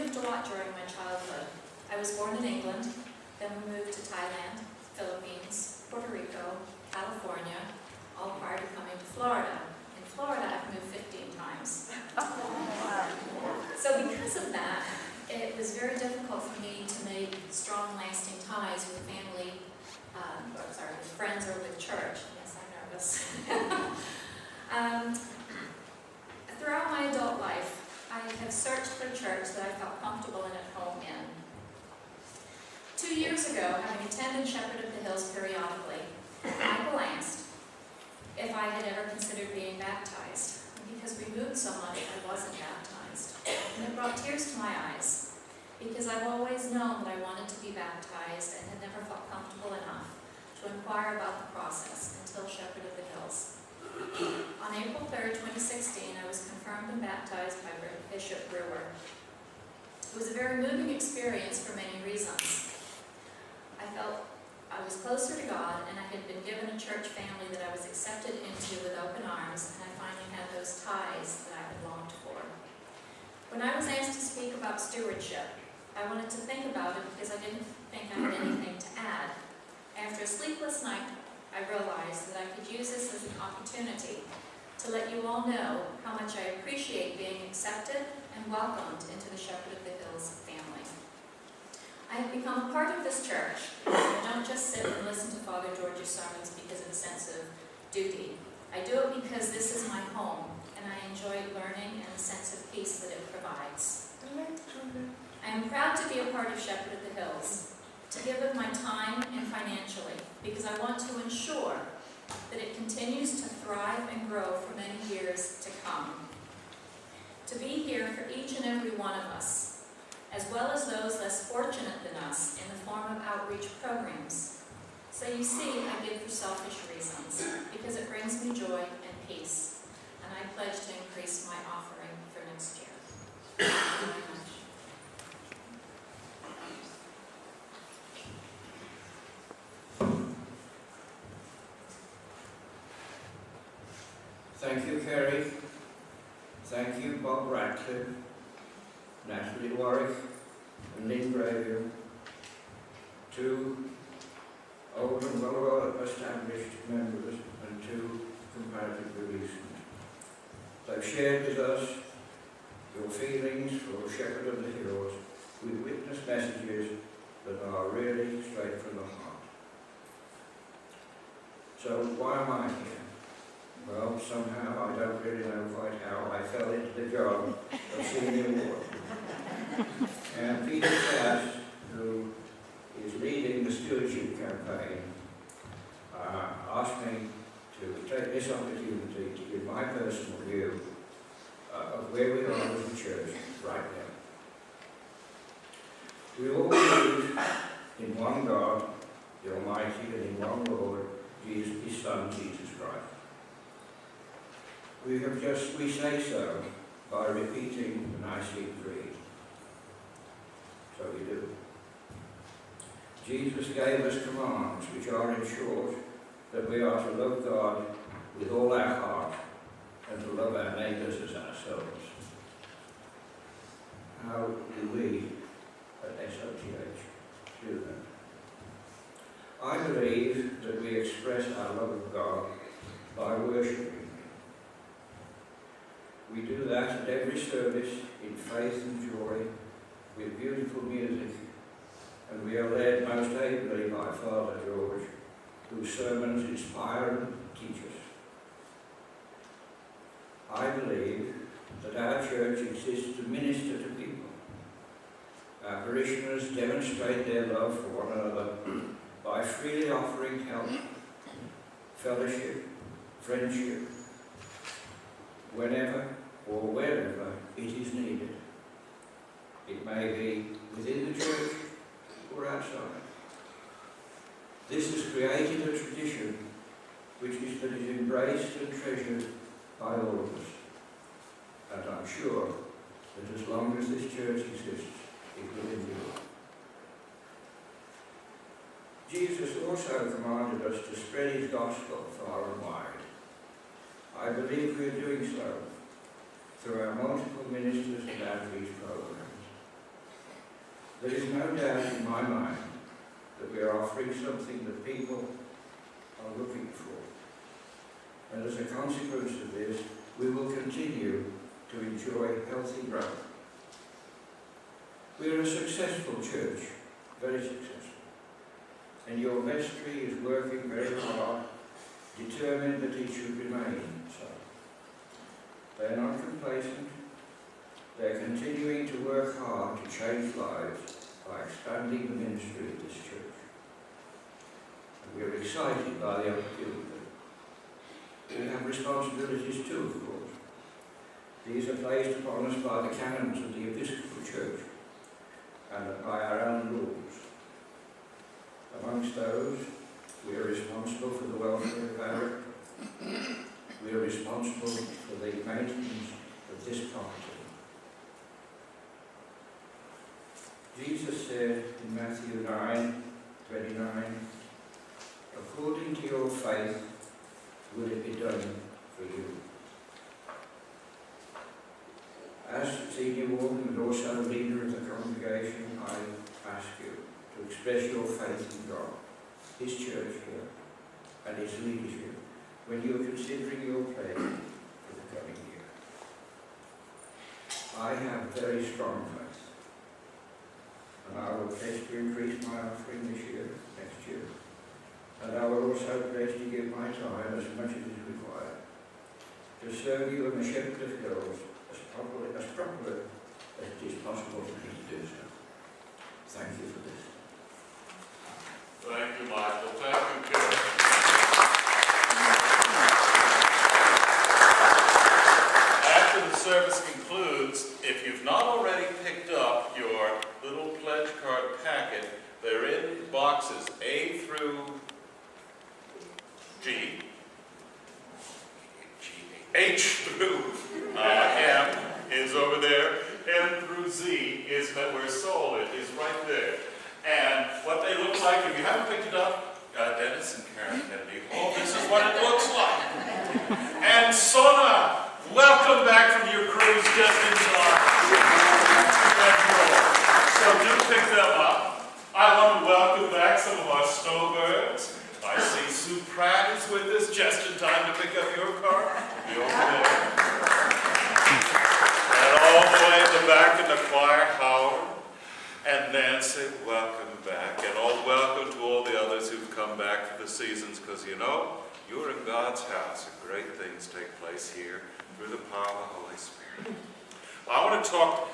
moved a lot during my childhood. I was born in England, then we moved to Thailand, Philippines, Puerto Rico, California, all prior to coming to Florida. In Florida, I've moved 15 times. So because of that, it was very difficult for me to make strong, lasting ties with family, with friends or with church. Yes, I'm nervous. Throughout my adult life, I have searched for a church that I felt comfortable and at home in. 2 years ago, having attended Shepherd of the Hills periodically, Michael asked if I had ever considered being baptized. Because we moved so much, I wasn't baptized. And it brought tears to my eyes, because I've always known that I wanted to be baptized and had never felt comfortable enough to inquire about the process until Shepherd of the Hills. On April 3rd, 2016, I was confirmed and baptized by Bishop Brewer. It was a very moving experience for many reasons. I felt I was closer to God, and I had been given a church family that I was accepted into with open arms, and I finally had those ties that I had longed for. When I was asked to speak about stewardship, I wanted to think about it because I didn't think I had anything to add. After a sleepless night, I realized that I could use this as an opportunity to let you all know how much I appreciate being accepted and welcomed into the Shepherd of the Hills family. I have become a part of this church. I don't just sit and listen to Father George's sermons because of a sense of duty. I do it because this is my home, and I enjoy learning and the sense of peace that it provides. I am proud to be a part of Shepherd of the Hills, to give of my time and financially, because I want to ensure that it continues to thrive and grow for many years to come. To be here for each and every one of us, as well as those less fortunate than us in the form of outreach programs. So you see, I give for selfish reasons, because it brings me joy and peace, and I pledge to increase my offering for next year. Thank you very much. Thank you, Kerry. Thank you, Bob Ratcliffe, Natalie Warwick, and Lynn Bravier, two old and well-established members and two comparatively recent. They've shared with us your feelings for Shepherd of the Hills with witness messages that are really straight from the heart. So why am I here? Well, somehow, I don't really know quite how, I fell into the job of senior ward. And Peter Cass, who is leading the stewardship campaign, asked me to take this opportunity to give my personal view of where we are as a church right now. We all believe in one God, the Almighty, and in one Lord, Jesus, His Son, Jesus Christ. We say so by repeating the Nicene Creed. So we do. Jesus gave us commands which are in short that we are to love God with all our heart and to love our neighbours as ourselves. How do we at SOTH do that? I believe that we express our love of God by worshipping. We do that at every service in faith and joy with beautiful music, and we are led most ably by Father George, whose sermons inspire and teach us. I believe that our church exists to minister to people. Our parishioners demonstrate their love for one another by freely offering help, fellowship, friendship, whenever or wherever it is needed. It may be within the church or outside. This has created a tradition that is embraced and treasured by all of us. And I'm sure that as long as this church exists, it will endure. Jesus also commanded us to spread his gospel far and wide. I believe we are doing so through our multiple ministers and outreach programs. There is no doubt in my mind that we are offering something that people are looking for. And as a consequence of this, we will continue to enjoy healthy growth. We are a successful church, very successful. And your vestry is working very hard, determined that it should remain so. They are not complacent. They are continuing to work hard to change lives by expanding the ministry of this church. And we are excited by the opportunity. We have responsibilities too, of course. These are placed upon us by the canons of the Episcopal Church and by our own rules. Amongst those, we are responsible for the welfare of our. We are responsible for the maintenance of this property. Jesus said in Matthew 9:29, according to your faith will it be done for you. As senior warden and also leader of the congregation, I ask you to express your faith in God, His church here, and His leadership when you are considering your pledge for the coming year. I have very strong faith, and I will pledge to increase my offering this year, next year, and I will also pledge to give my time as much as is required to serve you in the Shepherd Hills as properly as it is possible for me to do so. Thank you for this. Thank you, Michael. Thank you, Karen. After the service concludes, if you've not already picked up your little pledge card packet, they're in boxes A through G. H through M is over there. N through Z is where solid is right there. And what they look like, if you haven't picked it up, Dennis and Karen Kennedy, oh, this is what it looks like. And Sona, welcome back from your cruise just in time. So do pick them up. I want to welcome back some of our snowbirds. I see Sue Pratt is with us just in time to pick up your car. Be over there. And all the way in the back in the choir, Howard and Nancy, welcome back. And welcome to all the others who've come back for the seasons, because you know, you're in God's house and great things take place here through the power of the Holy Spirit. Well, I want to talk.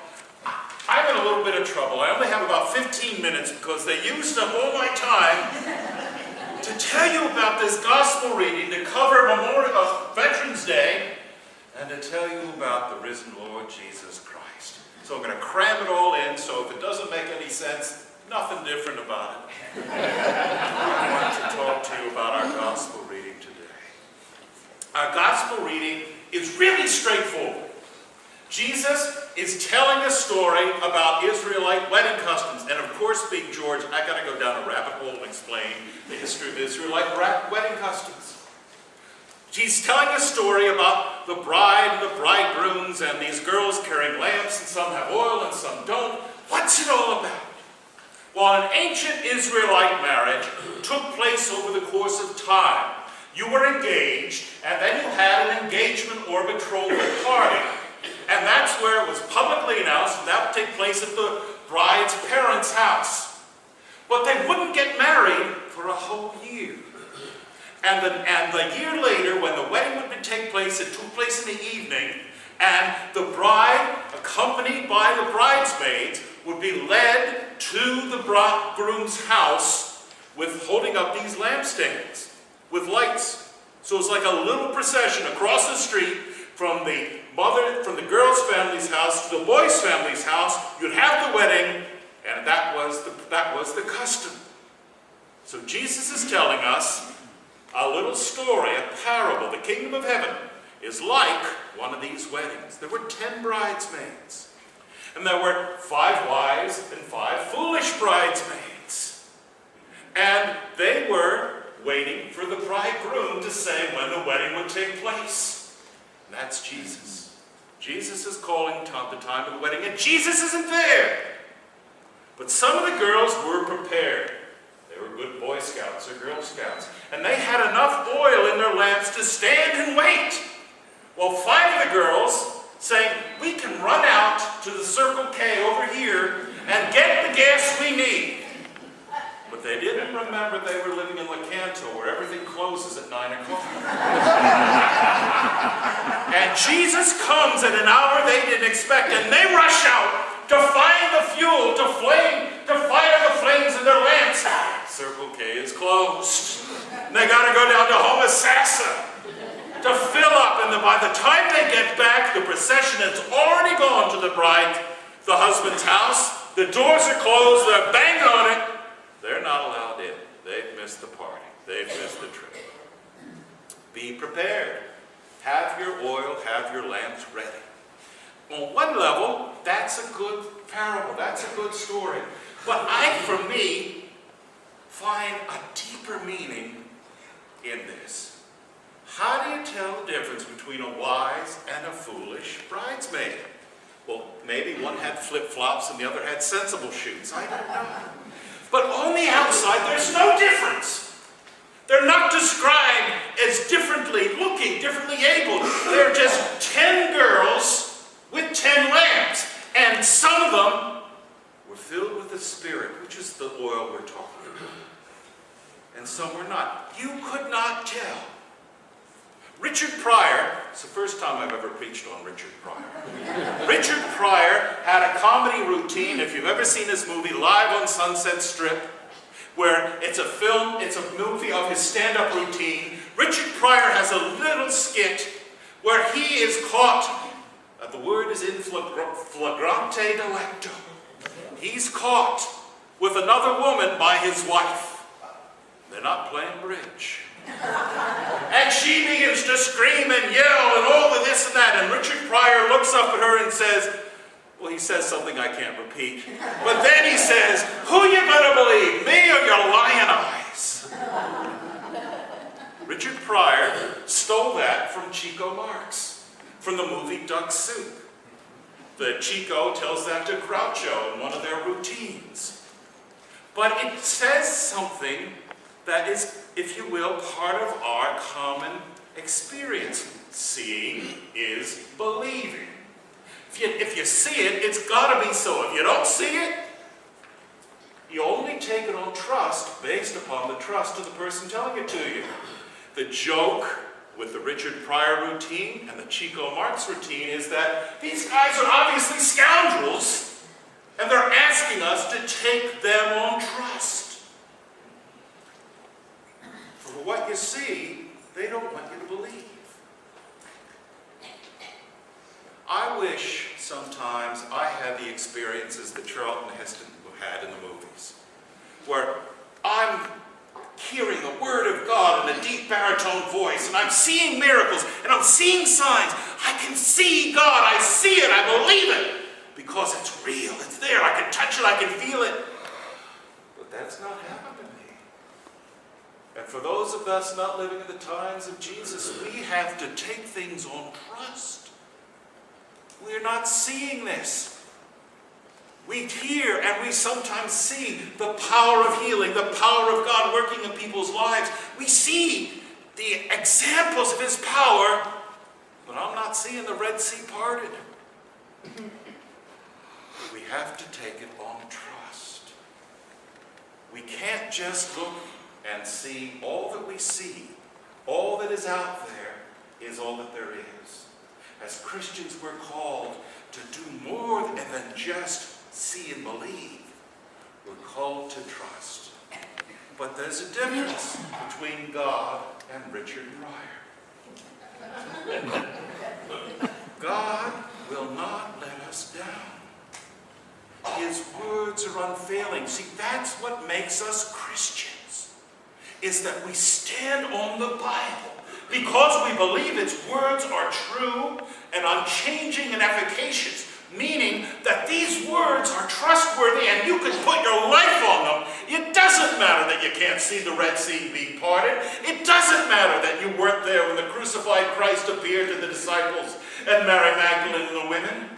I'm in a little bit of trouble. I only have about 15 minutes because they used up all my time to tell you about this gospel reading to cover Veterans Day and to tell you about the risen Lord Jesus Christ. So I'm going to cram it all in, so if it doesn't make any sense, nothing different about it. I want to talk to you about our gospel reading today. Our gospel reading is really straightforward. Jesus is telling a story about Israelite wedding customs. And of course, being George, I got to go down a rabbit hole and explain the history of Israelite wedding customs. He's telling a story about the bride and the bridegrooms and these girls carrying lamps, and some have oil and some don't. What's it all about? Well, an ancient Israelite marriage took place over the course of time. You were engaged, and then you had an engagement or betrothal party. And that's where it was publicly announced, and that would take place at the bride's parents' house. But they wouldn't get married for a whole year. And the year later, when the wedding would take place, it took place in the evening, and the bride, accompanied by the bridesmaids, would be led to the bridegroom's house with holding up these lampstands with lights. So it's like a little procession across the street from the girl's family's house to the boy's family's house. You'd have the wedding, and that was the custom. So Jesus is telling us a little story, a parable. The kingdom of heaven is like one of these weddings. There were 10 bridesmaids, and there were 5 wise and 5 foolish bridesmaids. And they were waiting for the bridegroom to say when the wedding would take place. And that's Jesus. Jesus is calling the time of the wedding, and Jesus isn't there. But some of the girls were prepared. They were good Boy Scouts or Girl Scouts. And they had enough oil in their lamps to stand and wait. Well, 5 of the girls saying, we can run out to the Circle K over here and get the gas we need. But they didn't remember they were living in Lecanto, where everything closes at 9 o'clock. And Jesus comes at an hour they didn't expect, and they rush out to find the fuel, to fire the flames in their lamps. Circle K is closed. And they got to go down to Homosassa to fill up, and by the time they get back, the procession has already gone to the husband's house. The doors are closed, they're banging on it. They're not allowed in. They've missed the party. They've missed the trip. Be prepared. Have your oil, have your lamps ready. On one level, that's a good parable. That's a good story. But I, for me, find a deeper meaning in this. How do you tell the difference between a wise and a foolish bridesmaid? Well, maybe one had flip-flops and the other had sensible shoes. I don't know. But on the outside, there's no difference. They're not described as differently looking, differently able. They're just 10 girls with 10 lamps. And some of them were filled with the Spirit, which is the oil we're talking about. And some were not. You could not tell. Richard Pryor, it's the first time I've ever preached on Richard Pryor. Richard Pryor had a comedy routine, if you've ever seen his movie, Live on Sunset Strip, where it's a movie of his stand-up routine. Richard Pryor has a little skit where he is caught, the word is in flagrante delicto. He's caught with another woman by his wife. They're not playing bridge. And she begins to scream and yell and all of this and that. And Richard Pryor looks up at her and says, well, he says something I can't repeat. But then he says, who you gonna believe, me or your lion eyes? Richard Pryor stole that from Chico Marx, from the movie Duck Soup. The Chico tells that to Groucho in one of their routines. But it says something that is, if you will, part of our common experience. Seeing is believing. If you see it, it's got to be so. If you don't see it, you only take it on trust based upon the trust of the person telling it to you. The joke with the Richard Pryor routine and the Chico Marx routine is that these guys are obviously scoundrels, and they're asking us to take them on trust. For what you see, they don't want you to believe. I wish sometimes I had the experiences that Charlton Heston had in the movies, where I'm hearing the Word of God in a deep baritone voice, and I'm seeing miracles, and I'm seeing signs. I can see God, I see it, I believe it, because it's real, it's there, I can touch it, I can feel it. But that's not happened to me. And for those of us not living in the times of Jesus, we have to take things on trust. We're not seeing this. We hear and we sometimes see the power of healing, the power of God working in people's lives. We see the examples of His power, but I'm not seeing the Red Sea parted. We have to take it on trust. We can't just look and see all that we see. All that is out there is all that there is. As Christians, we're called to do more than just see and believe. We're called to trust. But there's a difference between God and Richard Pryor. God will not let us down. His words are unfailing. See, that's what makes us Christians, is that we stand on the Bible. Because we believe its words are true and unchanging and efficacious, meaning that these words are trustworthy and you can put your life on them. It doesn't matter that you can't see the Red Sea being parted. It doesn't matter that you weren't there when the crucified Christ appeared to the disciples and Mary Magdalene and the women.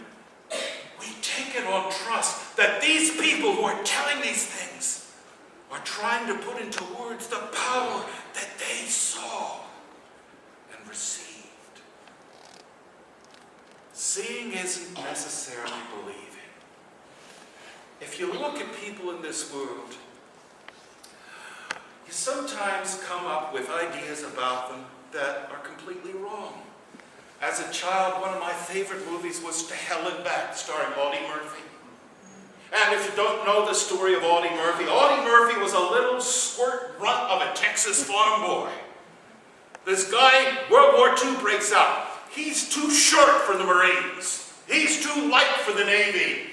We take take it on trust that these people who are telling these things are trying to put into words the power that they saw and received. Seeing isn't necessarily believing. If you look at people in this world, you sometimes come up with ideas about them that are completely wrong. As a child, one of my favorite movies was To Hell and Back, starring Audie Murphy. And if you don't know the story of Audie Murphy was a little squirt runt of a Texas farm boy. This guy, World War II breaks out. He's too short for the Marines. He's too light for the Navy.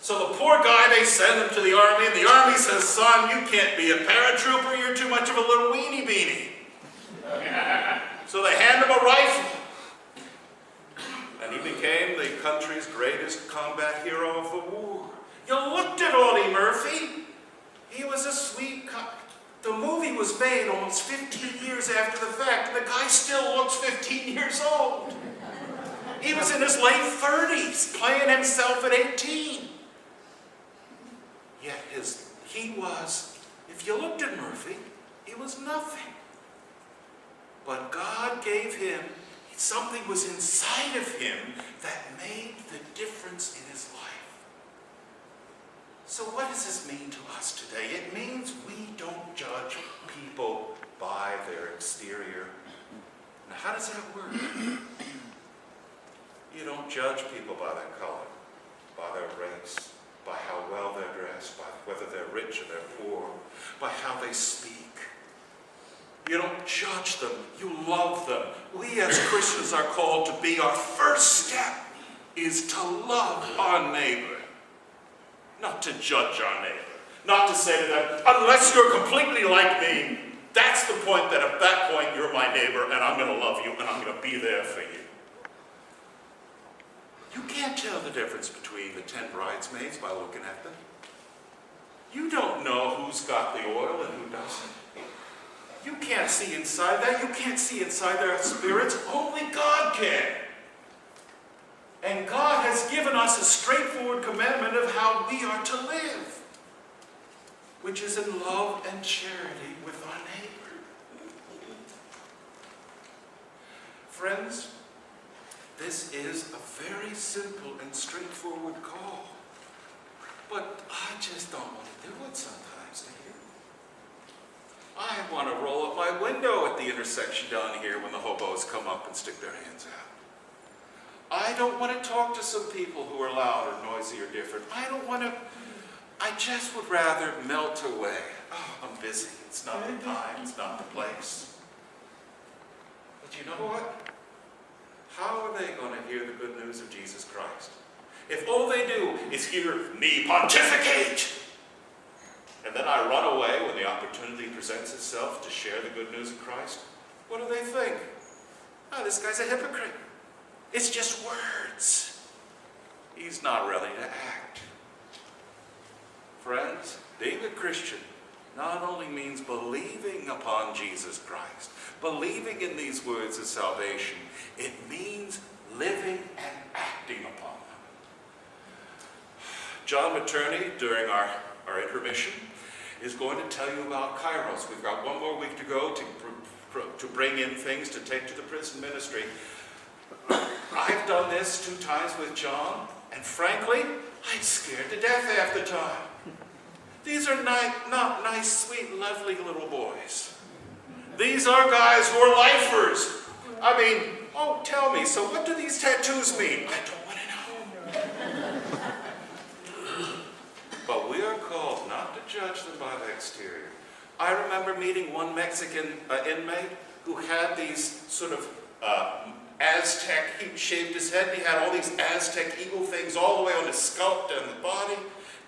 So the poor guy, they send him to the Army, and the Army says, son, you can't be a paratrooper, you're too much of a little weenie beanie. So they hand him a rifle. And he became the country's greatest combat hero of the war. You looked at Audie Murphy. He was a sweet The movie was made almost 15 years after the fact, and the guy still looks 15 years old. He was in his late 30s, playing himself at 18. Yet if you looked at Murphy, he was nothing. But God gave him, something was inside of him that made the difference in his life. So what does this mean to us today? It means we don't judge people by their exterior. Now, how does that work? You don't judge people by their color, by their race, by how well they're dressed, by whether they're rich or they're poor, by how they speak. You don't judge them, you love them. We as Christians are called to be, our first step is to love our neighbor. Not to judge our neighbor. Not to say to them, unless you're completely like me, that's the point that at that point you're my neighbor and I'm going to love you and I'm going to be there for you. You can't tell the difference between the 10 bridesmaids by looking at them. You don't know who's got the oil and who doesn't. You can't see inside that. You can't see inside their spirits. Only God can. And God has given us a straightforward commandment of how we are to live, which is in love and charity with our neighbor. Friends, this is a very simple and straightforward call. But I just don't want to do it sometimes, do you? I want to roll up my window at the intersection down here when the hobos come up and stick their hands out. I don't want to talk to some people who are loud or noisy or different. I just would rather melt away. Oh, I'm busy. It's not the time. It's not the place. But you know what? How are they going to hear the good news of Jesus Christ if all they do is hear me pontificate? And then I run away when the opportunity presents itself to share the good news of Christ. What do they think? Oh, this guy's a hypocrite. It's just words. He's not ready to act. Friends, being a Christian not only means believing upon Jesus Christ, believing in these words of salvation, it means living and acting upon them. John Materney, during our intermission, is going to tell you about Kairos. We've got one more week to go to bring in things to take to the prison ministry. I've done this 2 times with John, and frankly, I'm scared to death half the time. These are not nice, sweet, lovely little boys. These are guys who are lifers. I mean, oh, tell me, so what do these tattoos mean? I don't want to know. But we are called not to judge them by the exterior. I remember meeting one Mexican inmate who had these sort of Aztec, he shaved his head, and he had all these Aztec eagle things all the way on his scalp and the body.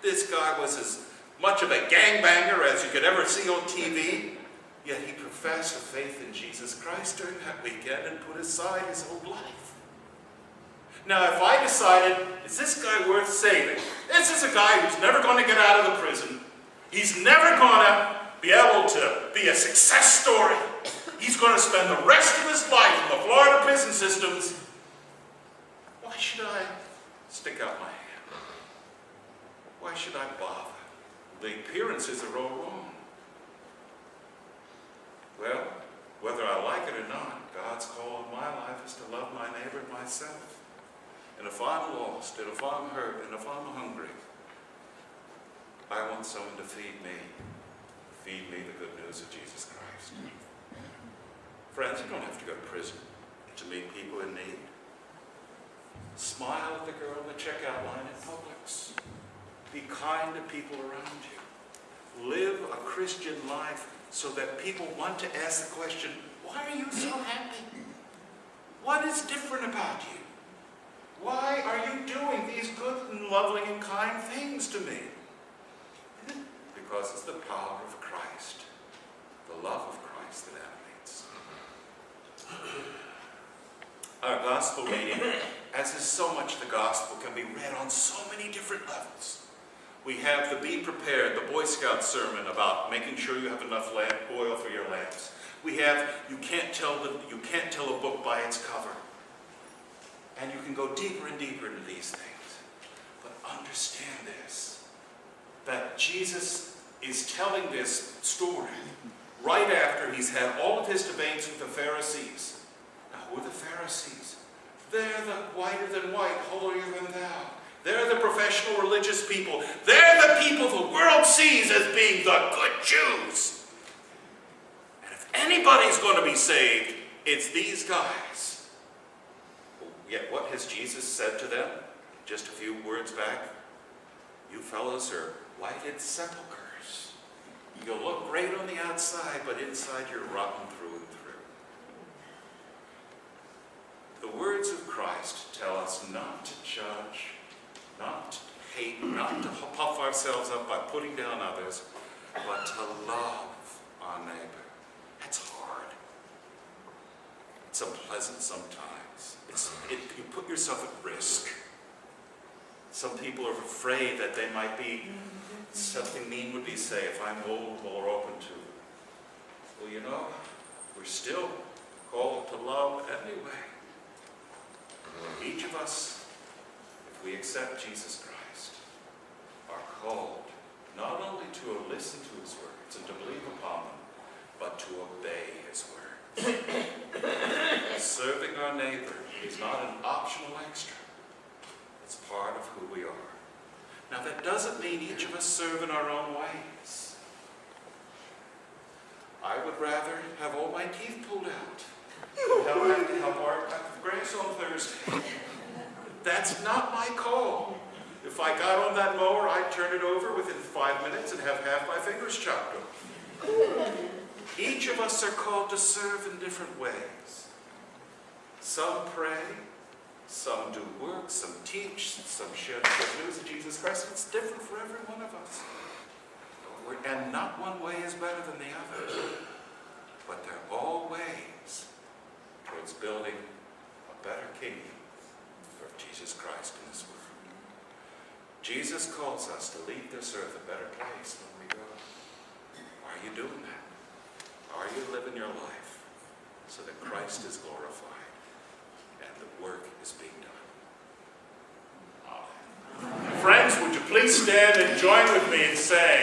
This guy was as much of a gangbanger as you could ever see on TV, yet he professed a faith in Jesus Christ during that weekend and put aside his old life. Now, if I decided, is this guy worth saving? This is a guy who's never going to get out of the prison. He's never going to be able to be a success story. He's going to spend the rest of his life in the Florida prison systems. Why should I stick out my hand? Why should I bother? The appearances are all wrong. Well, whether I like it or not, God's call in my life is to love my neighbor and myself. And if I'm lost, and if I'm hurt, and if I'm hungry, I want someone to feed me the good news of Jesus Christ. Friends, you don't have to go to prison to meet people in need. Smile at the girl in the checkout line at Publix. Be kind to people around you. Live a Christian life so that people want to ask the question, why are you so happy? What is different about you? Why are you doing these good and lovely and kind things to me? Because it's the power of Christ, the love of Christ that animates. Our gospel reading, as is so much the gospel, can be read on so many different levels. We have the Be Prepared, the Boy Scout sermon about making sure you have enough oil for your lamps. We have you can't tell a book by its cover. And you can go deeper and deeper into these things. But understand this, that Jesus is telling this story right after he's had all of his debates with the Pharisees. Now, who are the Pharisees? They're the whiter than white, holier than thou. They're the professional religious people. They're the people the world sees as being the good Jews. And if anybody's going to be saved, it's these guys. Yet what has Jesus said to them just a few words back? You fellows are whited sepulchres. You'll look great on the outside, but inside you're rotten through and through. The words of Christ tell us not to judge, not to hate, not to puff ourselves up by putting down others, but to love our neighbor. That's hard. It's unpleasant sometimes. You put yourself at risk. Some people are afraid that they might be, something mean would be said if I'm vulnerable or open to. Well, you know, we're still called to love anyway. Each of us, if we accept Jesus Christ, are called not only to listen to his words and to believe upon them, but to obey his words. Serving our neighbor is not an optional extra. It's part of who we are. Now that doesn't mean each of us serve in our own ways. I would rather have all my teeth pulled out than have to help our grass on Thursday. That's not my call. If I got on that mower, I'd turn it over within 5 minutes and have half my fingers chopped off. Each of us are called to serve in different ways. Some pray, some do work, some teach, some share the good news of Jesus Christ. It's different for every one of us. And not one way is better than the other. But they're all ways towards building a better kingdom for Jesus Christ in this world. Jesus calls us to leave this earth a better place when we go. Are you doing that? Are you living your life so that Christ is glorified and the work is being done? Amen. Friends, would you please stand and join with me in saying,